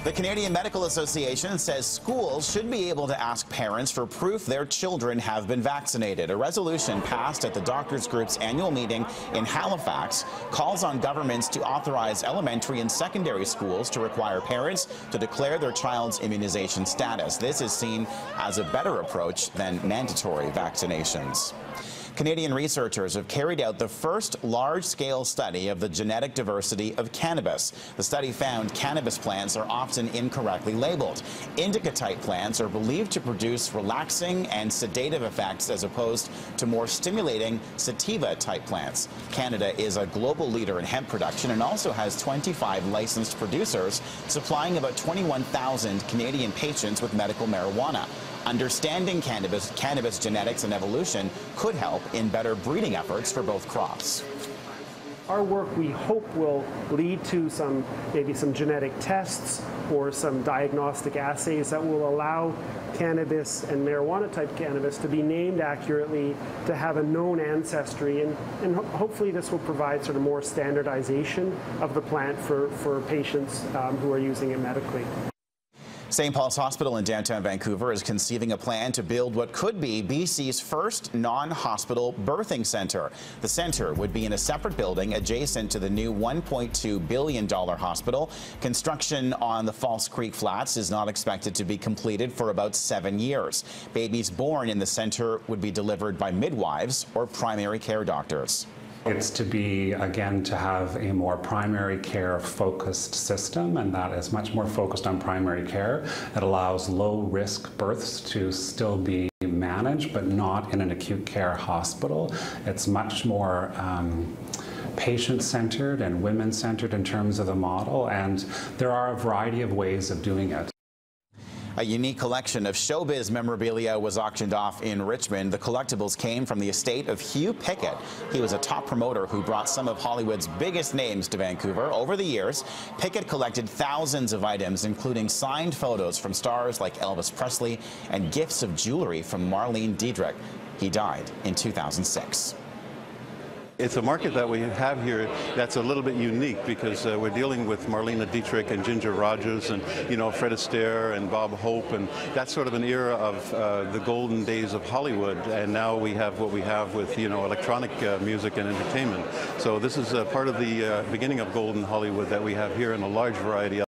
The Canadian Medical Association says schools should be able to ask parents for proof their children have been vaccinated. A resolution passed at the doctors group's annual meeting in Halifax calls on governments to authorize elementary and secondary schools to require parents to declare their child's immunization status. This is seen as a better approach than mandatory vaccinations. Canadian researchers have carried out the first large-scale study of the genetic diversity of cannabis. The study found cannabis plants are often incorrectly labeled. Indica-type plants are believed to produce relaxing and sedative effects as opposed to more stimulating sativa-type plants. Canada is a global leader in hemp production and also has 25 licensed producers, supplying about 21,000 Canadian patients with medical marijuana. Understanding cannabis genetics and evolution could help in better breeding efforts for both crops. Our work, we hope, will lead to maybe some genetic tests or some diagnostic assays that will allow cannabis and marijuana-type cannabis to be named accurately, to have a known ancestry, and hopefully this will provide sort of more standardization of the plant for patients who are using it medically. St. Paul's Hospital in downtown Vancouver is conceiving a plan to build what could be BC's first non-hospital birthing centre. The centre would be in a separate building adjacent to the new $1.2 billion hospital. Construction on the False Creek Flats is not expected to be completed for about 7 years. Babies born in the centre would be delivered by midwives or primary care doctors. It's to be, again, to have a more primary care focused system, and that is much more focused on primary care. It allows low risk births to still be managed, but not in an acute care hospital. It's much more patient-centered and women-centered in terms of the model, and there are a variety of ways of doing it. A unique collection of showbiz memorabilia was auctioned off in Richmond. The collectibles came from the estate of Hugh Pickett. He was a top promoter who brought some of Hollywood's biggest names to Vancouver. Over the years, Pickett collected thousands of items, including signed photos from stars like Elvis Presley and gifts of jewelry from Marlene Dietrich. He died in 2006. It's a market that we have here that's a little bit unique because we're dealing with Marlene Dietrich and Ginger Rogers and, you know, Fred Astaire and Bob Hope, and that's sort of an era of the golden days of Hollywood, and now we have what we have with, you know, electronic music and entertainment. So this is part of the beginning of golden Hollywood that we have here in a large variety of